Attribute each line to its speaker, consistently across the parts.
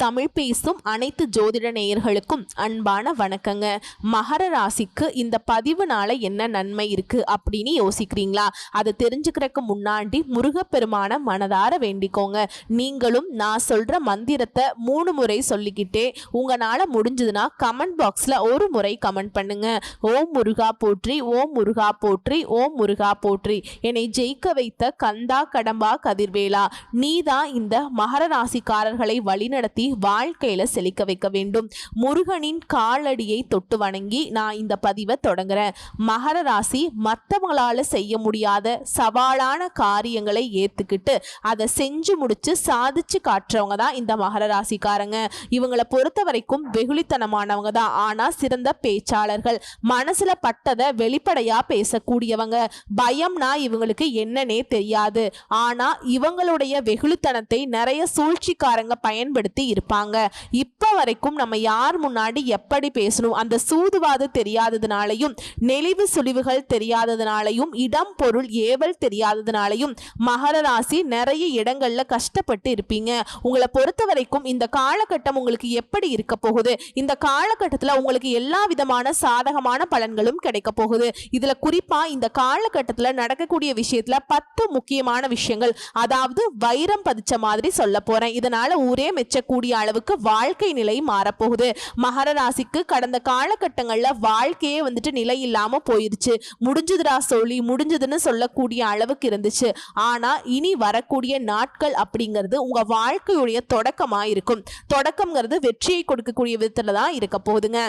Speaker 1: தமிழ் பேசும் அனைத்து ஜோதிட நேயர்களுக்கும் அன்பான வணக்கங்க. மகர ராசிக்கு இந்த பதிவுனால என்ன நன்மை இருக்கு அப்படின்னு யோசிக்கிறீங்களா? அதை தெரிஞ்சுக்கிறதுக்கு முன்னாடி முருகப்பெருமான மனதார வேண்டிக்கோங்க. நீங்களும் நான் சொல்ற மந்திரத்தை 3 முறை சொல்லிக்கிட்டே உங்களால முடிஞ்சதுன்னா கமெண்ட் பாக்ஸ்ல ஒரு முறை கமெண்ட் பண்ணுங்க. ஓம் முருகா போற்றி, ஓம் முருகா போற்றி, ஓம் முருகா போற்றி. என்னை ஜெயிக்க வைத்த கந்தா கடம்பா கதிர்வேலா, நீதான் இந்த மகர ராசிக்காரர்களை வழிநடத்தி வாழ்க்கையில செழிக்க வைக்க வேண்டும். முருகனின் காலடியை தொட்டு வணங்கி நான் இந்த பதிவை தொடங்குறேன். மகர ராசி மற்றவங்களால செய்ய முடியாத சவாலான காரியங்களை ஏத்துக்கிட்டு அதை செஞ்சு முடிச்சு சாதிச்சு காட்டுறவங்க தான் இந்த மகர ராசிக்காரங்க. இவங்களை பொறுத்த வரைக்கும் வெகுளித்தனமானவங்க தான். ஆனா சிறந்த பேச்சாளர்கள், மனசுல பட்டதை வெளிப்படையா பேசக்கூடியவங்க. பயம்னா இவங்களுக்கு என்னன்னே தெரியாது. ஆனா இவங்களுடைய வெகுளித்தனத்தை நிறைய சூழ்ச்சிக்காரங்க பயன்படுத்தி இருப்பாங்க. இப்ப வரைக்கும் நம்ம யார் முன்னாடி எப்படி பேசணும் அந்த சூதுவாது தெரியாததுனாலையும், நெளிவு சுழிவுகள் தெரியாததுனாலையும், இடம் பொருள் ஏவல் தெரியாததுனாலையும் மகர ராசி நிறைய இடங்கள்ல கஷ்டப்பட்டு இருப்பீங்க. உங்களை பொறுத்த வரைக்கும் இந்த காலகட்டம் உங்களுக்கு எப்படி இருக்க போகுது? இந்த காலகட்டத்தில் உங்களுக்கு எல்லா விதமான சாதகமான பலன்களும் கிடைக்க போகுது. இதுல குறிப்பா இந்த காலகட்டத்தில் நடக்கக்கூடிய விஷயத்துல 10 முக்கியமான விஷயங்கள், அதாவது வைரம் பதிச்ச மாதிரி சொல்ல போறேன். இதனால ஊரே மெச்சக்கூடிய அளவுக்கு வாழ்க்கை நிலை மாறப்போகுது. மகர ராசிக்கு கடந்த காலகட்டங்கள்ல வாழ்க்கையே நிலை இல்லாம போயிருச்சு. முடிஞ்சதுடா சொல்லி முடிஞ்சதுன்னு சொல்லக்கூடிய அளவுக்கு இருந்துச்சு. ஆனா இனி வரக்கூடிய நாட்கள் அப்படிங்கிறது உங்க வாழ்க்கையுடைய தொடக்கமா இருக்கும். தொடக்கம்ங்கிறது வெற்றியை கொடுக்கக்கூடிய விதத்துல தான் இருக்க போகுதுங்க.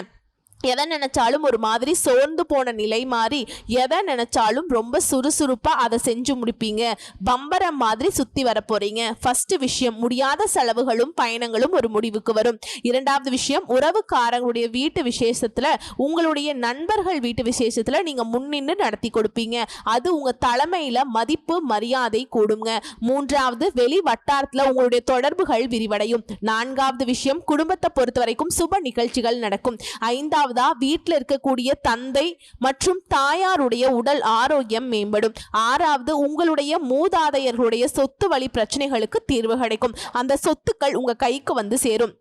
Speaker 1: எதை நினைச்சாலும் ஒரு மாதிரி சோர்ந்து போன நிலை மாறி, எதை நினைச்சாலும் ரொம்ப சுறுசுறுப்பா அதை செஞ்சு முடிப்பீங்க. பம்பரம் மாதிரி சுத்தி வர போறீங்க. ஃபர்ஸ்ட் விஷயம், முடியாத செலவுகளும் பயணங்களும் ஒரு முடிவுக்கு வரும். இரண்டாவது விஷயம், உறவுக்காரங்களுடைய வீட்டு விசேஷத்துல, உங்களுடைய நண்பர்கள் வீட்டு விசேஷத்துல நீங்க முன்னின்று நடத்தி கொடுப்பீங்க. அது உங்க தலைமையில மதிப்பு மரியாதை கூடுங்க. மூன்றாவது, வெளி வட்டாரத்துல உங்களுடைய தொடர்புகள் விரிவடையும். நான்காவது விஷயம், குடும்பத்தை பொறுத்த வரைக்கும் சுப நிகழ்ச்சிகள் நடக்கும். ஐந்தாவது, வீட்டில் இருக்கக்கூடிய தந்தை மற்றும் தாயாருடைய உடல் ஆரோக்கியம் மேம்படும். ஆறாவது, உங்களுடைய மூதாதையர்களுடைய சொத்து வழி பிரச்சனைகளுக்கு தீர்வு கிடைக்கும். அந்த சொத்துக்கள் உங்க கைக்கு சேரும்.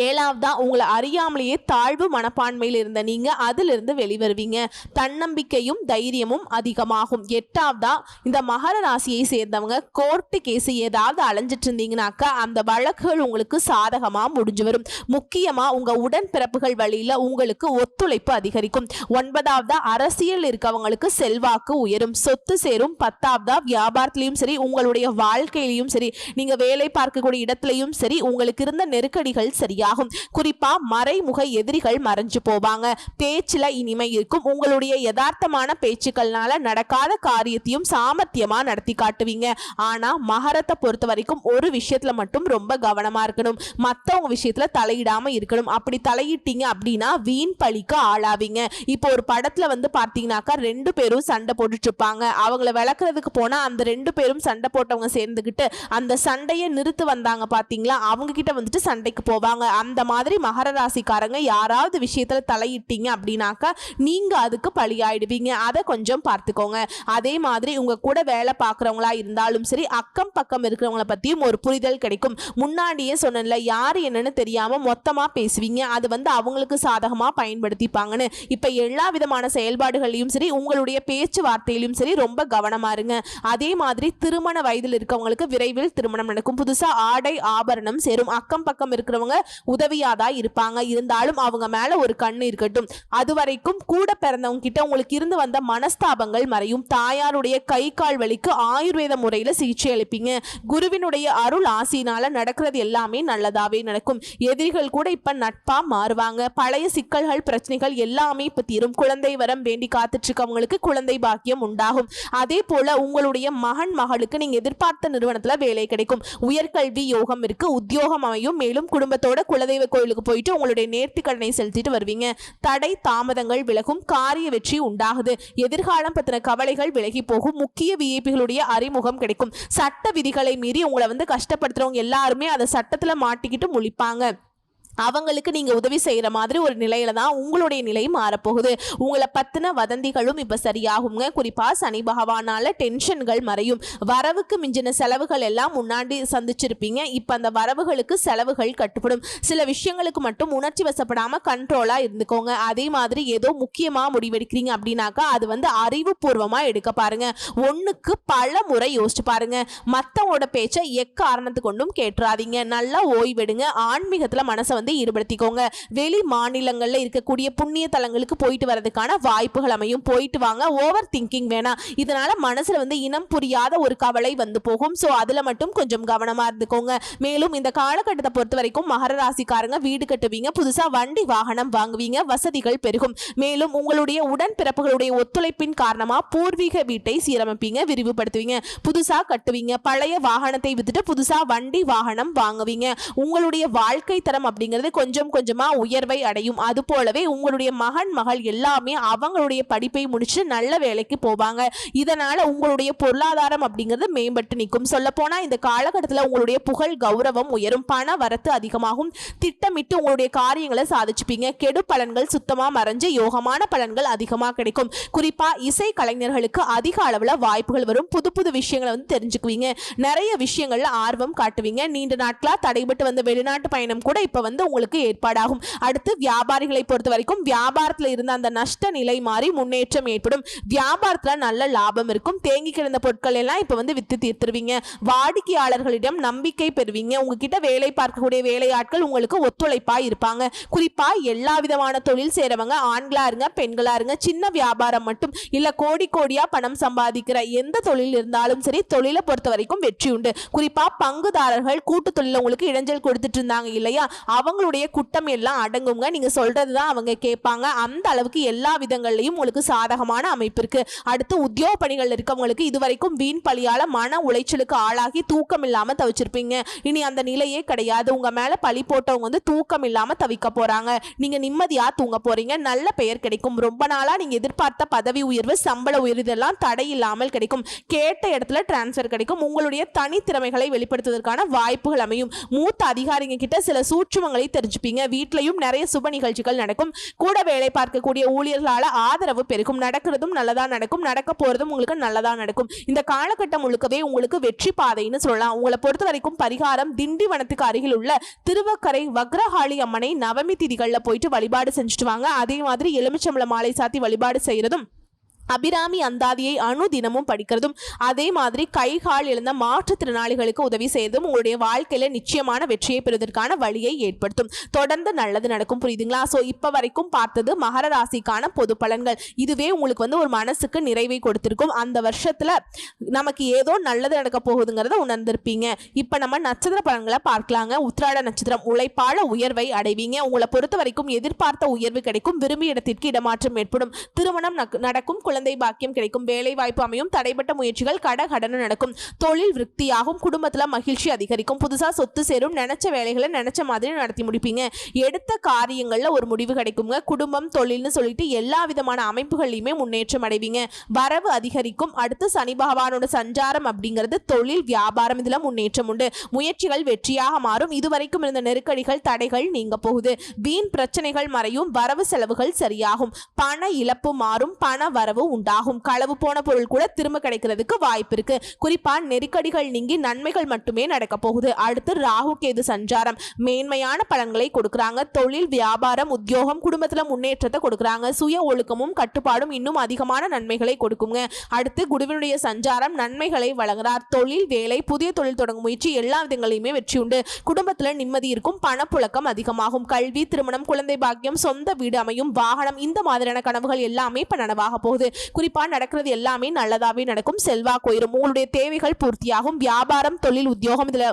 Speaker 1: ஏழாவதா, உங்களை அறியாமலேயே தாழ்வு மனப்பான்மையில் இருந்த நீங்க அதிலிருந்து வெளிவருவீங்க. தன்னம்பிக்கையும் தைரியமும் அதிகமாகும். எட்டாவதா, இந்த மகர ராசியை சேர்ந்தவங்க கோர்ட்டு கேஸ் ஏதாவது அலைஞ்சிட்டு இருந்தீங்கன்னாக்கா அந்த வழக்குகள் உங்களுக்கு சாதகமா முடிஞ்சு வரும். முக்கியமா உங்க உடன்பிறப்புகள் வழியில உங்களுக்கு ஒத்துழைப்பு அதிகரிக்கும். ஒன்பதாவதா, அரசியல் இருக்கவங்களுக்கு செல்வாக்கு உயரும், சொத்து சேரும். பத்தாவதா, வியாபாரத்திலையும் சரி உங்களுடைய வாழ்க்கையிலையும் சரி, நீங்க வேலை பார்க்கக்கூடிய இடத்திலையும் சரி உங்களுக்கு இருந்த நெருக்கடிகள் சரி ஆகும். குறிப்பா மறைமுக எதிரிகள் மறைஞ்சு போவாங்க. பேச்சுல இனிமை இருக்கும். உங்களுடைய யதார்த்தமான பேச்சுக்கள்னால நடக்காத காரியத்தையும் சாமர்த்தியமா நடத்தி காட்டுவீங்க. ஆனா மகரத்தை பொறுத்த வரைக்கும் ஒரு விஷயத்துல மட்டும் ரொம்ப கவனமா இருக்கணும். மத்தவங்க விஷயத்துல தலையிடாம இருக்கணும். அப்படி தலையிட்டீங்க அப்படின்னா வீண் பழிக்கு ஆளாவீங்க. இப்போ ஒரு படத்துல பார்த்தீங்கன்னாக்கா 2 பேரும் சண்டை போட்டுட்டு இருப்பாங்க. அவங்கள விளக்குறதுக்கு போனா அந்த 2 பேரும் சண்டை போட்டவங்க சேர்ந்துகிட்டு அந்த சண்டையை நிறுத்து வந்தாங்க பாத்தீங்களா, அவங்க கிட்ட சண்டைக்கு போவாங்க. அந்த மாதிரி மகர ராசிக்காரங்க யாராவது விஷயத்துல தலையிட்டீங்க அப்படின்னாக்கா நீங்க அதுக்கு பழியாயிடுவீங்க. அதை கொஞ்சம் பார்த்துக்கோங்க. அதே மாதிரி உங்க கூட வேலை பார்க்குறவங்களா இருந்தாலும் சரி, அக்கம் பக்கம் இருக்கிறவங்கள பத்தியும் ஒரு புரிதல் கிடைக்கும். முன்னாடியே சொன்னல, யாரு என்னன்னு தெரியாம மொத்தமா பேசுவீங்க. அது அவங்களுக்கு சாதகமா பயன்படுத்திப்பாங்கன்னு. இப்ப எல்லா விதமான செயல்பாடுகளையும் சரி உங்களுடைய பேச்சுவார்த்தையிலும் சரி ரொம்ப கவனமா இருங்க. அதே மாதிரி திருமண வயதில் இருக்கவங்களுக்கு விரைவில் திருமணம் நடக்கும். புதுசா ஆடை ஆபரணம் சேரும். அக்கம் பக்கம் இருக்கிறவங்க உதவியாதான் இருப்பாங்க. இருந்தாலும் அவங்க மேல ஒரு கண்ணு இருக்கட்டும். அதுவரைக்கும் கூட பிறந்தவங்க கிட்ட உங்களுக்கு இருந்து வந்த மனஸ்தாபங்கள் மறையும். தாயாருடைய கை கால் வலிக்கு ஆயுர்வேத முறையில சிகிச்சை அளிப்பீங்க. குருவினுடைய அருள் ஆசினால நடக்கிறது எல்லாமே நல்லதாவே நடக்கும். எதிரிகள் கூட இப்ப நட்பா மாறுவாங்க. பழைய சிக்கல்கள் பிரச்சனைகள் எல்லாமே இப்ப தீரும். குழந்தை வரம் வேண்டி காத்துட்டு இருக்கவங்களுக்கு குழந்தை பாக்கியம் உண்டாகும். அதே போல உங்களுடைய மகன் மகளுக்கு நீங்க எதிர்பார்த்த நிறுவனத்துல வேலை கிடைக்கும். உயர்கல்வி யோகம் இருக்கு. உத்தியோகம் அமையும். மேலும் குடும்பத்தோட குலதெய்வ கோயிலுக்கு போயிட்டு உங்களுடைய நேர்த்தி கடனை செலுத்திட்டு வருவீங்க. தடை தாமதங்கள் விலகும். காரிய வெற்றி உண்டாகுது. எதிர்காலம் பத்தின கவலைகள் விலகி போகும். முக்கிய விஐபிகளுடைய அறிமுகம் கிடைக்கும். சட்ட விதிகளை மீறி உங்களை கஷ்டப்படுத்துறவங்க எல்லாருமே அதை சட்டத்துல மாட்டிக்கிட்டு முழிப்பாங்க. அவங்களுக்கு நீங்க உதவி செய்யற மாதிரி ஒரு நிலையில தான் உங்களுடைய நிலை மாறப்போகுது. உங்களை பத்தின வதந்திகளும் இப்ப சரியாகுங்க. குறிப்பா சனி பகவானால டென்ஷன்கள் மறையும். வரவுக்கு மிஞ்சின செலவுகள் எல்லாம் முன்னாடி சந்திச்சிருப்பீங்க. இப்ப அந்த வரவுகளுக்கு செலவுகள் கட்டுப்படும். சில விஷயங்களுக்கு மட்டும் உணர்ச்சி வசப்படாம கண்ட்ரோலா இருந்துக்கோங்க. அதே மாதிரி ஏதோ முக்கியமா முடிவெடுக்கிறீங்க அப்படின்னாக்கா அது அறிவுபூர்வமா எடுக்க பாருங்க. ஒண்ணுக்கு பல முறை யோசிச்சு பாருங்க. மத்தவோட பேச்சை எக்காரணத்து கொண்டும் கேட்டுறாதீங்க. நல்லா ஓய்வெடுங்க. ஆன்மீகத்துல மனசை ஈடுபடுத்திக்கோங்க. வெளி மாநிலங்கள்ல இருக்கக்கூடிய புண்ணிய தலங்களுக்கு போயிட்டு வரதுக்கான வாய்ப்புகள் அமையும். போயிட்டு வாங்க. ஓவர் திங்கிங் வேணாம். இதனால மனசுல இனம் புரியாத ஒரு கவலை போகும். சோ அதுல மட்டும் கொஞ்சம் கவனமா இருந்துக்கோங்க. மேலும் இந்த காலகட்டத்தை பொறுத்த வரைக்கும் மகர ராசிக்காரங்க வீடு கட்டுவீங்க. புதுசா வண்டி வாகனம் வாங்குவீங்க. வசதிகள் பெருகும். மேலும் உங்களுடைய உடன்பிறப்புகளுடைய ஒத்துழைப்பின் காரணமா பூர்வீக வீட்டை சீரமைப்பீங்க, விரிவுபடுத்துவீங்க, புதுசா கட்டுவீங்க. பழைய வாகனத்தை வித்துட்டு புதுசா வண்டி வாகனம் வாங்குவீங்க. உங்களுடைய வாழ்க்கை தரம் அப்படிங்கிறது கொஞ்சம் கொஞ்சமா உயர்வை அடையும். அது போலவே உங்களுடைய மகன் மகள் எல்லாமே அவங்களுடைய படிப்பை முடிச்சு நல்ல வேலைக்கு போவாங்க. இதனால உங்களுடைய பொருளாதாரம் அப்படிங்கிறது மேம்பட்டு நிற்கும். சொல்ல போனா இந்த காலகட்டத்தில் உங்களுடைய புகழ் கௌரவம் உயரும். பண வரத்து அதிகமாகும். திட்டமிட்டு உங்களுடைய காரியங்களை சாதிச்சுப்பீங்க. கெடு பலன்கள் சுத்தமா மறைஞ்சு யோகமான பலன்கள் அதிகமா கிடைக்கும். குறிப்பா இசை கலைஞர்களுக்கு அதிக அளவுல வாய்ப்புகள் வரும். புது புது விஷயங்களை தெரிஞ்சுக்குவீங்க. நிறைய விஷயங்கள்ல ஆர்வம் காட்டுவீங்க. நீண்ட நாட்களா தடைபட்டு வந்த வெளிநாட்டு பயணம் கூட இப்ப உங்களுக்கு ஏற்பாடாகும். அடுத்து வியாபாரிகளை பொறுத்த வரைக்கும் வியாபாரத்தில் இருந்த அந்த நஷ்ட நிலை மாறி முன்னேற்றம் ஏற்படும். வியாபாரத்துல நல்ல லாபம் இருக்கும். தேங்கி கிடந்த பொருட்கள் எல்லாம் இப்ப வித்து தீர்த்துருவீங்க. வாடிக்கையாளர்களிடம் நம்பிக்கை பெறுவீங்க. உங்ககிட்ட வேலை பார்க்கக்கூடிய வேலையாட்கள் உங்களுக்கு ஒத்துழைப்பா இருப்பாங்க. குறிப்பா எல்லா விதமான தொழில் சேரவங்க, ஆண்களா இருங்க பெண்களா இருங்க, சின்ன வியாபாரம் மட்டும் இல்ல கோடி கோடியா பணம் சம்பாதிக்கிற எந்த தொழில் இருந்தாலும் சரி, தொழிலை பொறுத்த வரைக்கும் வெற்றி உண்டு. குறிப்பா பங்குதாரர்கள் கூட்டு தொழில உங்களுக்கு இடைஞ்சல் கொடுத்துட்டு இருந்தாங்க இல்லையா, அவங்களுடைய குட்டம் எல்லாம் அடங்குங்க. நீங்க சொல்றதுதான் அவங்க கேட்பாங்க. அந்த அளவுக்கு எல்லா விதங்கள்லயும் உங்களுக்கு சாதகமான அமைப்பு இருக்கு. அடுத்து உத்தியோக பணிகள் இருக்கவங்களுக்கு இதுவரைக்கும் வீண் பழியால மன உளைச்சலுக்கு ஆளாகி தூக்கம் இல்லாம தவிச்சிருப்பீங்க. இனி அந்த நிலையே கிடையாது. உங்க மேல பழி போட்டவங்க தூக்கம் இல்லாம தவிக்க போறாங்க. நீங்க நிம்மதியா தூங்க போறீங்க. நல்ல பெயர் கிடைக்கும். ரொம்ப நாளா நீங்க எதிர்பார்த்த பதவி உயர்வு, சம்பள உயர்வு இதெல்லாம் தடை இல்லாமல் கிடைக்கும். கேட்ட இடத்துல டிரான்ஸ்பர் கிடைக்கும். உங்களுடைய தனித்திறமைகளை வெளிப்படுத்துவதற்கான வாய்ப்புகள் அமையும். மூத்த அதிகாரிங்க கிட்ட சில சூட்சுமங்களை தெரிஞ்சுப்பீங்க. வீட்லயும் நிறைய சுப நிகழ்ச்சிகள் நடக்கும். கூட வேலை பார்க்கக்கூடிய ஊழியர்களால ஆதரவு பெருகும். நடக்கிறதும் நல்லதா நடக்கும். நடக்க போறதும் உங்களுக்கு நல்லதா நடக்கும். இந்த காலகட்டம் முழுக்கவே உங்களுக்கு வெற்றி பாதைன்னு சொல்லலாம். உங்களை பொறுத்த வரைக்கும் பரிகாரம் திண்டிவனத்துக்கு அருகில் உள்ள திருவக்கரை வக்ரகாளி அம்மனை நவமி திதிகள்ல போயிட்டு வழிபாடு செஞ்சுட்டு வாங்க. அதே மாதிரி எலுமிச்சம்பழ மாலை சாத்தி வழிபாடு செய்யறதும், அபிராமி அந்தாதியை தினமும் படிக்கிறதும், அதே மாதிரி கைகால் இழந்த மாற்றுத்திறனாளிகளுக்கு உதவி செய்யறதும் உங்களுடைய வாழ்க்கையில நிச்சயமான வெற்றியை பெறுவதற்கான வழியை ஏற்படுத்தும். தொடர்ந்து நல்லது நடக்கும். புரியுதுங்களா? சோ இப்ப வரைக்கும் பார்த்தது மகர ராசிக்கான பொது பலன்கள். இதுவே உங்களுக்கு ஒரு மனசுக்கு நிறைவை கொடுத்திருக்கும். அந்த வருஷத்துல நமக்கு ஏதோ நல்லது நடக்க போகுதுங்கிறத உணர்ந்திருப்பீங்க. இப்ப நம்ம நட்சத்திர பலன்களை பார்க்கலாங்க. உத்திராட நட்சத்திரம். உழைப்பால உயர்வை அடைவீங்க. உங்களை பொறுத்த வரைக்கும் எதிர்பார்த்த உயர்வு கிடைக்கும். விரும்பிய இடத்திற்கு இடமாற்றம் ஏற்படும். திருமணம் நடக்கும். குழந்தை பாக்கியம் கிடைக்கும். வேலை வாய்ப்பு அமையும். தடைப்பட்ட முயற்சிகள் கடகடன்னு நடக்கும். தொழில் விருத்தியாகும். குடும்பத்துல மகிழ்ச்சி அதிகரிக்கும். புதுசா சொத்து சேரும். நினைச்ச வேலைகளை நினைச்ச மாதிரி நடத்தி முடிப்பீங்க. எடுத்த காரியங்கள்ல ஒரு முடிவு கிடைக்குங்க. குடும்பம் தொழில்னு சொல்லிட்டு எல்லா விதமான அமைப்புகள்லையுமே முன்னேற்றம் அடைவீங்க. வரவு அதிகரிக்கும். அடுத்து சனி பகவானோட சஞ்சாரம் அப்படிங்கிறது தொழில் வியாபாரம் இதுல முன்னேற்றம் உண்டு. முயற்சிகள் வெற்றியாக மாறும். இதுவரைக்கும் இருந்த நெருக்கடிகள் தடைகள் நீங்க போகுது. வீண் பிரச்சனைகள் மறையும். வரவு செலவுகள் சரியாகும். பண இழப்பு மாறும். பண வரவு உண்டாகும். களவு போன பொருள் கூட திரும்ப கிடைக்கிறதுக்கு வாய்ப்பு இருக்கு. குறிப்பா நெருக்கடிகள் நீங்கி நன்மைகள் மட்டுமே நடக்க போகுது. அடுத்து ராகு கேது சஞ்சாரம் மேன்மையான பலன்களை கொடுக்கறாங்க. தொழில் வியாபாரம் உத்தியோகம் குடும்பத்துல முன்னேற்றத்தை கொடுக்கறாங்க. சுய ஒழுக்கமும் கட்டுப்பாடும் இன்னும் அதிகமான நன்மைகளை கொடுக்குங்க. அடுத்து குருவினுடைய சஞ்சாரம் நன்மைகளை வழங்குறார். தொழில் வேலை புதிய தொழில் தொடங்கும் முயற்சி எல்லா விதங்களையுமே வெற்றி உண்டு. குடும்பத்துல நிம்மதி இருக்கும். பணப்புழக்கம் அதிகமாகும். கல்வி திருமணம் குழந்தை பாக்கியம் சொந்த வீடு அமையும். வாகனம் இந்த மாதிரியான கனவுகள் எல்லாமே இப்ப நனவாக போகுது. குறிப்பா நடக்கிறது எல்லாமே நல்லதாவே நடக்கும். செல்வாக்கு உயரும். உங்களுடைய தேவைகள் பூர்த்தியாகும். வியாபாரம் தொழில் உத்தியோகம் இதுல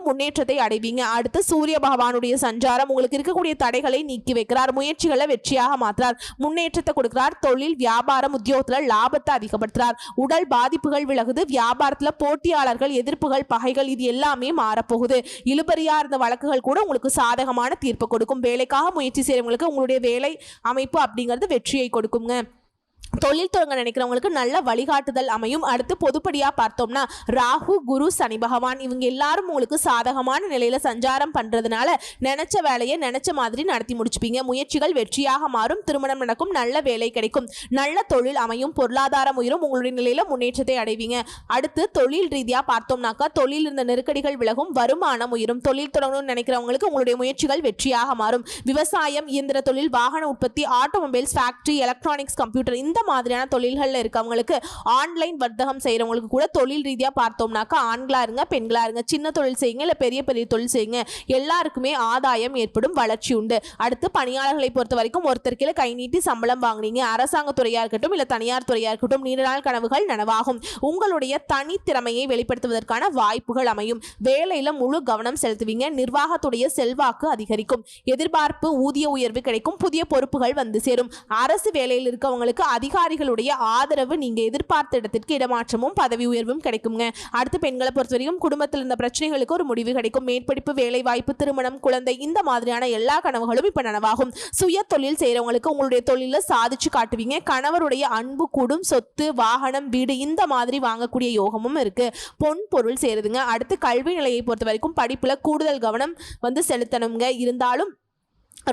Speaker 1: முன்னேற்றத்தை அடைவீங்க. அடுத்து சூரிய பகவானுடைய சஞ்சாரம் உங்களுக்கு இருக்கக்கூடிய தடைகளை நீக்கி வைக்கிறார். முயற்சிகளை வெற்றியாக மாற்றார். முன்னேற்றத்தை கொடுக்கிறார். தொழில் வியாபாரம் உத்தியோகத்துல லாபத்தை அதிகப்படுத்துறார். உடல் பாதிப்புகள் விலகுது. வியாபாரத்துல போட்டியாளர்கள் எதிர்ப்புகள் பகைகள் இது எல்லாமே மாறப்போகுது. இழுபறியா இருந்த வழக்குகள் கூட உங்களுக்கு சாதகமான தீர்ப்பு கொடுக்கும். வேலைக்காக முயற்சி செய்யறவங்களுக்கு உங்களுடைய வேலை அமைப்பு அப்படிங்கிறது வெற்றியை கொடுக்குங்க. தொழில் தொடங்க நினைக்கிறவங்களுக்கு நல்ல வழிகாட்டுதல் அமையும். அடுத்து பொதுப்படியா பார்த்தோம்னா ராகு, குரு, சனி பகவான் இவங்க எல்லாரும் உங்களுக்கு சாதகமான நிலையில சஞ்சாரம் பண்றதுனால நினைச்ச வேலையை நினைச்ச மாதிரி நடத்தி முடிச்சுப்பீங்க. முயற்சிகள் வெற்றியாக மாறும். திருமணம் நடக்கும். நல்ல வேலை கிடைக்கும். நல்ல தொழில் அமையும். பொருளாதாரம் உயரும். உங்களுடைய நிலையில முன்னேற்றத்தை அடைவீங்க. அடுத்து தொழில் ரீதியா பார்த்தோம்னாக்கா தொழில் இருந்த நெருக்கடிகள் விலகும். வருமானம் உயரும். தொழில் தொடங்கணும்னு நினைக்கிறவங்களுக்கு உங்களுடைய முயற்சிகள் வெற்றியாக மாறும். விவசாயம், இயந்திர தொழில், வாகன உற்பத்தி, ஆட்டோமொபைல்ஸ், ஃபேக்டரி, எலக்ட்ரானிக்ஸ், கம்ப்யூட்டர் இந்த மாதிரியான தொழில்கள்ல இருக்கவங்களுக்கு, ஆன்லைன் வர்த்தகம் செய்யறவங்களுக்கு கூட தொழில் ரீதியா பார்த்தோம்னாக்கா ஆண்களா இருங்க பெண்களா இருங்க சின்ன தொழில் செய்யுங்க இல்ல பெரிய பெரிய தொழில் செய்யுங்க, எல்லாருக்குமே ஆதாயம் ஏற்படும். வளர்ச்சி உண்டு. அடுத்து பணியாளர்களை பொறுத்த வரைக்கும் ஒருத்தர் கீழே கை நீட்டி சம்பளம் வாங்குனீங்க. அரசாங்க துறையா இருக்கட்டும் இல்ல தனியார் துறையா இருக்கட்டும் நீண்ட நாள் கனவுகள் நனவாகும். உங்களுடைய தனித்திறமையை வெளிப்படுத்துவதற்கான வாய்ப்புகள் அமையும். வேலையில முழு கவனம் செலுத்துவீங்க. நிர்வாகத்துடைய செல்வாக்கு அதிகரிக்கும். எதிர்பார்ப்பு ஊதிய உயர்வு கிடைக்கும். புதிய பொறுப்புகள் வந்து சேரும். அரசு வேலையில் இருக்கவங்களுக்கு அதிகாரிகளுடைய ஆதரவு, நீங்க எதிர்பார்த்த இடத்திற்கு இடமாற்றமும் பதவி உயர்வும் கிடைக்குங்க. அடுத்து பெண்களை பொறுத்தவரைக்கும் குடும்பத்தில் இருந்த பிரச்சனைகளுக்கு ஒரு முடிவு கிடைக்கும். மேற்படிப்பு, வேலை வாய்ப்பு, திருமணம், குழந்தை இந்த மாதிரியான எல்லா கனவுகளும் இப்ப நனவாகும். சுய தொழில் செய்யறவங்களுக்கு உங்களுடைய தொழில சாதிச்சு காட்டுவீங்க. கணவருடைய அன்பு கூடும். சொத்து, வாகனம், வீடு இந்த மாதிரி வாங்கக்கூடிய யோகமும் இருக்கு. பொன் பொருள் சேருதுங்க. அடுத்து கல்வி நிலையை பொறுத்த வரைக்கும் படிப்புல கூடுதல் கவனம் செலுத்தணுங்க. இருந்தாலும்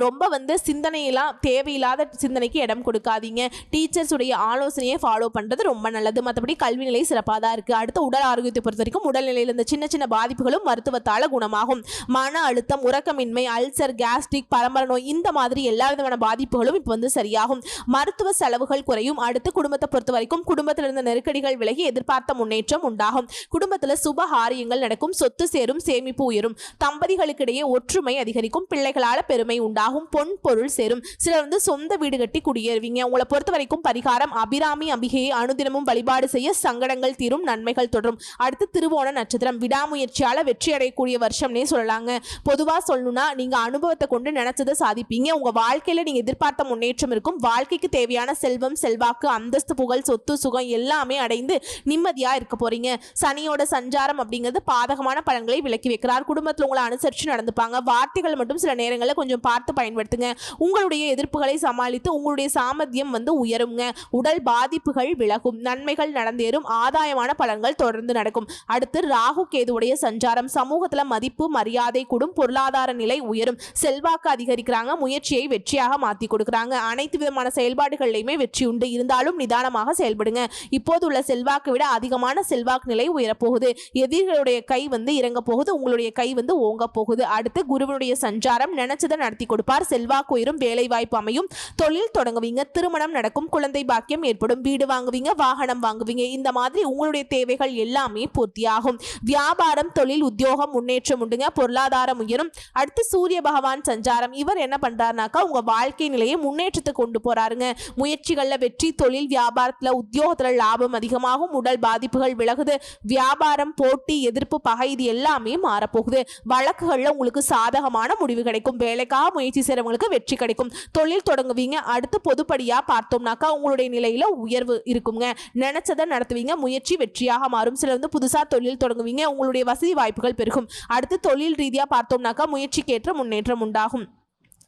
Speaker 1: ரொம்ப சிந்தனையெல்லாம் தேவையில்லாத சிந்தனைக்கு இடம் கொடுக்காதீங்க. டீச்சர்ஸ் உடைய ஆலோசனையை ஃபாலோ பண்ணுறது ரொம்ப நல்லது. மற்றபடி கல்வி நிலை சிறப்பாக தான் இருக்குது. அடுத்த உடல் ஆரோக்கியத்தை பொறுத்த வரைக்கும் உடல்நிலையில் இந்த சின்ன சின்ன பாதிப்புகளும் மருத்துவத்தால் குணமாகும். மன அழுத்தம், உறக்கமின்மை, அல்சர், கேஸ்ட்ரிக், பரம்பரை நோய் இந்த மாதிரி எல்லா விதமான பாதிப்புகளும் இப்போ சரியாகும். மருத்துவ செலவுகள் குறையும். அடுத்து குடும்பத்தை பொறுத்த வரைக்கும் குடும்பத்தில் இருந்த நெருக்கடிகள் விலகி எதிர்பார்த்த முன்னேற்றம் உண்டாகும். குடும்பத்தில் சுப காரியங்கள் நடக்கும். சொத்து சேரும். சேமிப்பு உயரும். தம்பதிகளுக்கிடையே ஒற்றுமை அதிகரிக்கும். பிள்ளைகளால் பெருமை உண்டாகும். பொன் பொருள் சேரும். சிலர் சொந்த வீடு கட்டி குடியேறுவீங்க. உங்களை பொறுத்த வரைக்கும் பரிகாரம் அபிராமி அம்பிகையை அனுதினமும் வழிபாடு செய்ய சங்கடங்கள் தீரும். நன்மைகள் தொடரும். அடுத்து திருவோண நட்சத்திரம். விடாமுயற்சியால வெற்றி அடையக்கூடிய வருஷம்னே சொல்லலாங்க. பொதுவா சொல்லணும்னா நீங்க அனுபவத்தை கொண்டு நினைச்சதை சாதிப்பீங்க. உங்க வாழ்க்கையில நீங்க எதிர்பார்த்த முன்னேற்றம் இருக்கும். வாழ்க்கைக்கு தேவையான செல்வம், செல்வாக்கு, அந்தஸ்து, புகழ், சொத்து, சுகம் எல்லாமே அடைந்து நிம்மதியா இருக்க போறீங்க. சனியோட சஞ்சாரம் அப்படிங்கிறது பாதகமான பலன்களை விலக்கி வைக்கிறார். குடும்பத்தில் உங்களை அனுசரிச்சு நடந்துப்பாங்க. வார்த்தைகள் மட்டும் சில நேரங்களில் கொஞ்சம் பார்த்து பயன்படுத்துங்க. உங்களுடைய எதிர்ப்புகளை சமாளித்து உங்களுடைய சாமர்த்தியம் உயருங்க. உடல் பாதிப்புகள் விலகும். நன்மைகள் நடந்தேறும். ஆதாயமான பலன்கள் தொடர்ந்து நடக்கும். அடுத்து ராகு கேதுவுடைய சஞ்சாரம். சமூகத்துல மதிப்பு மரியாதை கூடும். பொருளாதார நிலை உயரும். செல்வாக்கு அதிகரிக்கிறாங்க. முயற்சியை வெற்றியாக மாத்தி கொடுக்குறாங்க. அனைத்து விதமான செயல்பாடுகளிலுமே வெற்றி உண்டு. இருந்தாலும் நிதானமாக செயல்படுங்க. இப்போது உள்ள செல்வாக்கு விட அதிகமான செல்வாக்கு நிலை உயரப்போகுது. எதிரிகளுடைய கை இறங்க போகுது. உங்களுடைய கை ஓங்க போகுது. அடுத்து குருவனுடைய சஞ்சாரம். நினைச்சதை நடத்தி கொடுப்பார். செல்வாக்கு உயரும். வேலை வாய்ப்பு அமையும். தொழில் தொடங்குவீங்க. திருமணம் நடக்கும். குழந்தை பாக்கியம் ஏற்படும். வீடு வாங்குவீங்க. வாகனம் வாங்குவீங்க. இந்த மாதிரி உங்களுடைய தேவைகள் எல்லாமே பூர்த்தியாகும். வியாபாரம், தொழில், உத்தியோகம் முன்னேற்றம் உண்டுங்க. பொருளாதாரம் உயரும். அடுத்து சூரிய பகவான் சஞ்சாரம். இவர் என்ன பண்றாருனாக்கா உங்க வாழ்க்கை நிலையை முன்னேற்றத்தை கொண்டு போறாருங்க. முயற்சிகள்ல வெற்றி. தொழில் வியாபாரத்துல உத்தியோகத்துல லாபம் அதிகமாகும். உடல் பாதிப்புகள் விலகுது. வியாபாரம், போட்டி, எதிர்ப்பு, பகை இது எல்லாமே மாறப்போகுது. வழக்குகள்ல உங்களுக்கு சாதகமான முடிவு கிடைக்கும். வேலைக்காக முயற்சி செய்றவங்களுக்கு வெற்றி கிடைக்கும். தொழில் தொடங்குவீங்க. அடுத்து பொதுப்படியா பார்த்தோம்னாக்கா உங்களுடைய நிலையில உயர்வு இருக்குங்க. நினைச்சதை நடத்துவீங்க. முயற்சி வெற்றியாக மாறும். சிலர் புதுசா தொழில் தொடங்குவீங்க. உங்களுடைய வசதி வாய்ப்புகள் பெருகும். அடுத்து தொழில் ரீதியா பார்த்தோம்னாக்கா முயற்சிக்கேற்ற முன்னேற்றம் உண்டாகும்.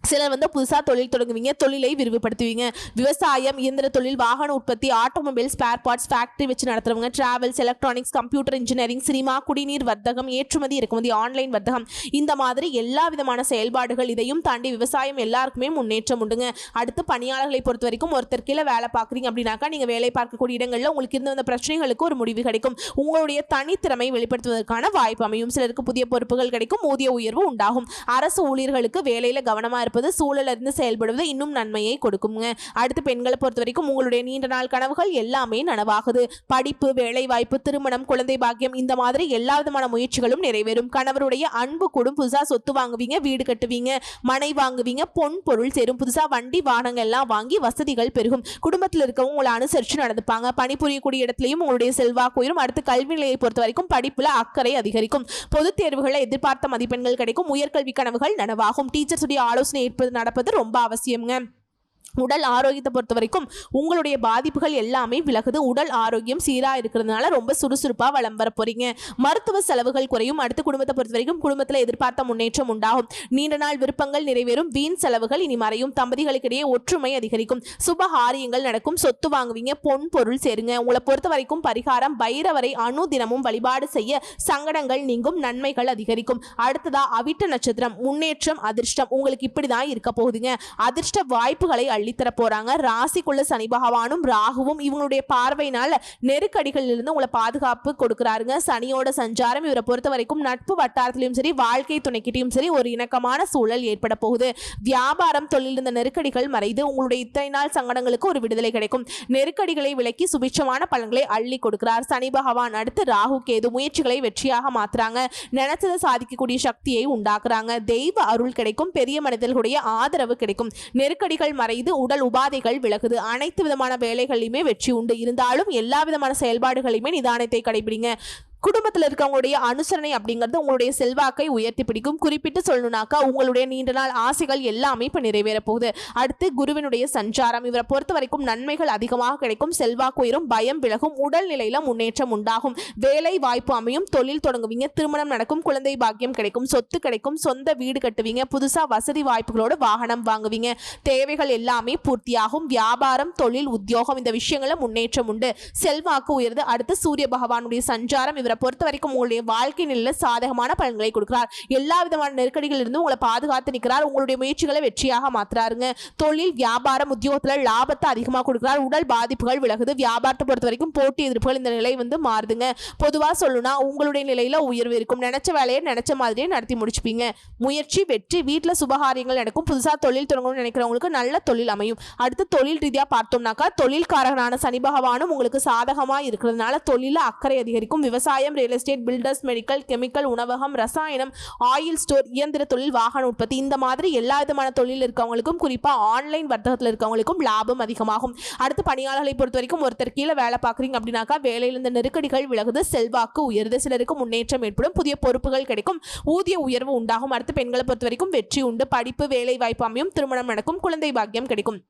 Speaker 1: சிலர் புதுசாக தொழில் தொடங்குவீங்க. தொழிலை விரிவுபடுத்துவீங்க. விவசாயம், இயந்திர தொழில், வாகன உற்பத்தி, ஆட்டோமொபைல், ஸ்பேர் பார்ட்ஸ், ஃபேக்டரி வச்சு நடத்துறவங்க, travels, electronics, computer engineering, cinema, குடிநீர் வர்த்தகம், ஏற்றுமதி இறக்குமதி, ஆன்லைன் வர்த்தகம் இந்த மாதிரி எல்லா விதமான செயல்பாடுகள். இதையும் தாண்டி விவசாயம் எல்லாருக்குமே முன்னேற்றம் உண்டுங்க. அடுத்து பணியாளர்களை பொறுத்த வரைக்கும் ஒருத்தர் கீழே வேலை பார்க்குறீங்க அப்படின்னாக்கா நீங்கள் வேலை பார்க்கக்கூடிய இடங்களில் உங்களுக்கு இருந்த அந்த பிரச்சனைகளுக்கு ஒரு முடிவு கிடைக்கும். உங்களுடைய தனித்திறமை வெளிப்படுத்துவதற்கான வாய்ப்பு அமையும். சிலருக்கு புதிய பொறுப்புகள் கிடைக்கும். ஊதிய உயர்வு உண்டாகும். அரசு ஊழியர்களுக்கு வேலையில் கவனமாக இருப்பது, சூழலிருந்து செயல்படுவது இன்னும் நன்மையை கொடுக்குங்க. அடுத்து பெண்களை பொறுத்த வரைக்கும் உங்களுடைய நீண்ட நாள் கனவுகள் எல்லாமே நனவாகுது. படிப்பு, வேலை வாய்ப்பு, திருமணம், குழந்தை பாக்கியம் இந்த மாதிரி எல்லா விதமான முயற்சிகளும் நிறைவேறும். கணவருடைய அன்பு கூடும். புதுசா சொத்து வாங்குவீங்க. வீடு கட்டுவீங்க. மனை வாங்குவீங்க. பொன் பொருள் சேரும். புதுசா வண்டி வாகனங்கள் எல்லாம் வாங்கி வசதிகள் பெருகும். குடும்பத்தில் இருக்கவங்க உங்களை அனுசரித்து நடந்துப்பாங்க. பணிபுரியக்கூடிய இடத்துலையும் உங்களுடைய செல்வாக்கு உயரும். அடுத்து கல்வி நிலையை பொறுத்த வரைக்கும் படிப்புல அக்கறை அதிகரிக்கும். பொதுத் தேர்வுகளை எதிர்பார்த்த மதிப்பெண்கள் கிடைக்கும். உயர்கல்வி கனவுகள் நனவாகும். டீச்சர்ஸ் உடைய ஆலோசனை நடப்பது ரொம்ப அவசியம்ங்க. உடல் ஆரோக்கியத்தை பொறுத்த வரைக்கும் உங்களுடைய பாதிப்புகள் எல்லாமே விலகுது. உடல் ஆரோக்கியம் சீரா இருக்கிறதுனால ரொம்ப சுறுசுறுப்பா வலம் வர போறீங்க. மருத்துவ செலவுகள் குறையும். அடுத்து குடும்பத்தை பொறுத்த வரைக்கும் குடும்பத்துல எதிர்பார்த்த முன்னேற்றம் உண்டாகும். நீண்ட நாள் விருப்பங்கள் நிறைவேறும். வீண் செலவுகள் இனி மறையும். தம்பதிகளுக்கிடையே ஒற்றுமை அதிகரிக்கும். சுப காரியங்கள் நடக்கும். சொத்து வாங்குவீங்க. பொன் பொருள் சேருங்க. உங்களை பொறுத்த வரைக்கும் பரிகாரம் பைரவரை அனுதினமும் வழிபாடு செய்ய சங்கடங்கள் நீங்கும். நன்மைகள் அதிகரிக்கும். அடுத்ததா அவிட்ட நட்சத்திரம். முன்னேற்றம் அதிர்ஷ்டம் உங்களுக்கு இப்படிதான் இருக்க போகுதுங்க. அதிர்ஷ்ட வாய்ப்புகளை அள்ளித்தர போறாங்க. ராசிக்குள்ள சனி பகவானும் ராகுவும் இவங்களுடைய பார்வையினால நெருக்கடிகளில் இருந்து உங்களை பாதுகாப்பு கொடுக்கிறாருங்க. சனியோட சஞ்சாரம் இவரை பொறுத்த வரைக்கும் நட்பு வட்டாரத்திலும் சரி வாழ்க்கை துணைக்கிட்டையும் சரி ஒரு இணக்கமான சூழல் ஏற்பட போகுது. வியாபாரம் தொழில் இருந்த நெருக்கடிகள் மறைந்து உங்களுடைய இத்தனை நாள் சங்கடங்களுக்கு ஒரு விடுதலை கிடைக்கும். நெருக்கடிகளை விலக்கி சுபிட்சமான பலன்களை அள்ளி கொடுக்கிறார் சனி பகவான். அடுத்து ராகு கேது முயற்சிகளை வெற்றியாக மாத்துறாங்க. நினைச்சதை சாதிக்கக்கூடிய சக்தியை உண்டாக்குறாங்க. தெய்வ அருள் கிடைக்கும். பெரிய மனிதர்களுடைய ஆதரவு கிடைக்கும். நெருக்கடிகள் மறைந்து உடல் உபாதைகள் விலகுது. அனைத்து விதமான வேலைகளிலுமே வெற்றி உண்டு. இருந்தாலும் எல்லா விதமான செயல்பாடுகளையுமே நிதானத்தை கடைபிடிங்க. குடும்பத்தில் இருக்கவங்களுடைய அனுசரணை அப்படிங்கிறது உங்களுடைய செல்வாக்கை உயர்த்தி பிடிக்கும். குறிப்பிட்டு சொல்லணும்னாக்கா உங்களுடைய நீண்ட நாள் ஆசைகள் எல்லாமே இப்போ நிறைவேற போகுது. அடுத்து குருவினுடைய சஞ்சாரம் இவரை பொறுத்த வரைக்கும் நன்மைகள் அதிகமாக கிடைக்கும். செல்வாக்கு உயரும். பயம் விலகும். உடல்நிலையில முன்னேற்றம் உண்டாகும். வேலை வாய்ப்பு அமையும். தொழில் தொடங்குவீங்க. திருமணம் நடக்கும். குழந்தை பாக்கியம் கிடைக்கும். சொத்து கிடைக்கும். சொந்த வீடு கட்டுவீங்க. புதுசா வசதி வாய்ப்புகளோடு வாகனம் வாங்குவீங்க. தேவைகள் எல்லாமே பூர்த்தியாகும். வியாபாரம் தொழில் உத்தியோகம் இந்த விஷயங்கள முன்னேற்றம் உண்டு. செல்வாக்கு உயர்ந்து. அடுத்து சூரிய பகவானுடைய சஞ்சாரம் இவரை பொறுத்த வரைக்கும் உங்களுடைய வாழ்க்கை நிலையில சாதகமான பலன்களை கொடுக்கிறார். எல்லா விதமான நெருக்கடிகள் இருந்து உங்களை பாதுகாத்து நிற்கிறார். உங்களுடைய முயற்சிகளை வெற்றியாக மாத்துறாருங்க. தொழில் வியாபாரம் உத்தியோகத்துல லாபத்தை அதிகமாக கொடுக்கிறார். உடல் பாதிப்புகள் விலகுது. வியாபாரத்தை பொறுத்த வரைக்கும் போட்டி எதிர்ப்புகள் இந்த நிலை மாறுதுங்க. பொதுவா சொல்லணும்னா உங்களுடைய நிலையில உயர்வு இருக்கும். நினைச்ச வேலையை நினைச்ச மாதிரியே நடத்தி முடிச்சுப்பீங்க. முயற்சி வெற்றி. வீட்டுல சுபகாரியங்கள் நடக்கும். புதுசா தொழில் தொடங்கணும்னு நினைக்கிறவங்களுக்கு நல்ல தொழில் அமையும். அடுத்து தொழில் ரீதியா பார்த்தோம்னாக்கா தொழில்காரகனான சனி பகவானும் உங்களுக்கு சாதகமா இருக்கிறதுனால தொழில அக்கறை அதிகரிக்கும். விவசாயம் real estate builders medical chemical உணவகம் ரசாயனம் ஆயில் ஸ்டோர் இயந்திர தொழில் வாகன உற்பத்தி இந்த மாதிரி எல்லா விதமான தொழில் இருக்கவங்களுக்கும் குறிப்பா ஆன்லைன் வர்த்தகத்தில் இருக்கவங்களுக்கும் லாபம் அதிகமாகும். அடுத்து பணியாளர்களை பொறுத்த வரைக்கும் ஒருத்தர் கீழே வேலை பார்க்குறீங்க அப்படின்னாக்கா வேலையில் இந்த நெருக்கடிகள் விலகுது. செல்வாக்கு உயருது. சிலருக்கு முன்னேற்றம் ஏற்படும். புதிய பொறுப்புகள் கிடைக்கும். ஊதிய உயர்வு உண்டாகும். அடுத்து பெண்களை பொறுத்த வரைக்கும் வெற்றி உண்டு. படிப்பு வேலை வாய்ப்பு அமையும். திருமணம் நடக்கும். குழந்தை பாக்கியம் கிடைக்கும்.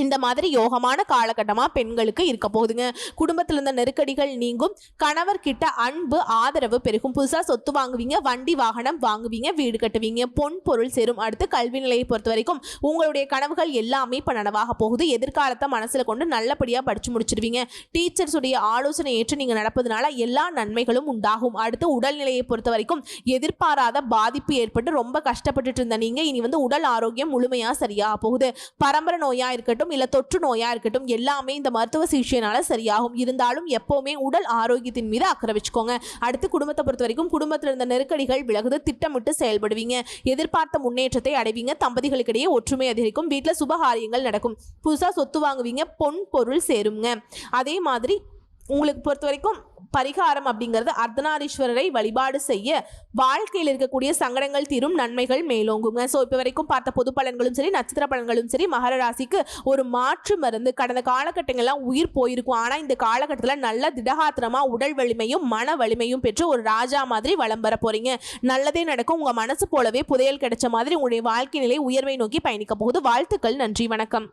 Speaker 1: இந்த மாதிரி யோகமான காலகட்டமாக பெண்களுக்கு இருக்க போகுதுங்க. குடும்பத்தில் இருந்த நெருக்கடிகள் நீங்கும். கணவர்கிட்ட அன்பு ஆதரவு பெருகும். புதுசாக சொத்து வாங்குவீங்க. வண்டி வாகனம் வாங்குவீங்க. வீடு கட்டுவீங்க. பொன் பொருள் சேரும். அடுத்து கல்வி நிலையை பொறுத்த வரைக்கும் உங்களுடைய கனவுகள் எல்லாமே இப்போ நனவாக போகுது. எதிர்காலத்தை மனசில் கொண்டு நல்லபடியாக படித்து முடிச்சிருவீங்க. டீச்சர்ஸுடைய ஆலோசனை ஏற்று நீங்கள் நடப்பதனால எல்லா நன்மைகளும் உண்டாகும். அடுத்து உடல்நிலையை பொறுத்த வரைக்கும் எதிர்பாராத பாதிப்பு ஏற்பட்டு ரொம்ப கஷ்டப்பட்டுட்டு இருந்த நீங்கள் இனி உடல் ஆரோக்கியம் முழுமையாக சரியாக போகுது. பரம்பரை நோயா இருக்கட்டும் இல்ல தொற்று நோயா இருக்கட்டும் எல்லாமே இந்த மருத்துவ சிகிச்சையினால சரியாகும். இருந்தாலும் எப்பவுமே உடல் ஆரோக்கியத்தின் மீது அக்கறை வச்சுக்கோங்க. அடுத்து குடும்பத்தை பொறுத்த வரைக்கும் குடும்பத்தில் இருந்த நெருக்கடிகள் விலகுது. திட்டமிட்டு செயல்படுவீங்க. எதிர்பார்த்த முன்னேற்றத்தை அடைவீங்க. தம்பதிகளுக்கிடையே ஒற்றுமை அதிகரிக்கும். வீட்டில் சுபகாரியங்கள் நடக்கும். புதுசா சொத்து வாங்குவீங்க. பொன் பொருள் சேருங்க. அதே மாதிரி உங்களுக்கு பொறுத்த வரைக்கும் பரிகாரம் அப்படிங்கிறது அர்த்தநாரீஸ்வரரை வழிபாடு செய்ய வாழ்க்கையில் இருக்கக்கூடிய சங்கடங்கள் தீரும். நன்மைகள் மேலோங்குங்க. ஸோ இப்போ வரைக்கும் பார்த்த பொது பலன்களும் சரி நட்சத்திர பலன்களும் சரி மகர ராசிக்கு ஒரு மாற்று மருந்து. கடந்த காலகட்டங்கள்லாம் உயிர் போயிருக்கும். ஆனால் இந்த காலகட்டத்தில் நல்ல திடகாத்திரமா உடல் வலிமையும் மன வலிமையும் பெற்று ஒரு ராஜா மாதிரி வலம் வர போறீங்க. நல்லதே நடக்கும். உங்க மனசு போலவே புதையல் கிடைச்ச மாதிரி உங்களுடைய வாழ்க்கை நிலை உயர்வை நோக்கி பயணிக்க போகுது. வாழ்த்துக்கள். நன்றி. வணக்கம்.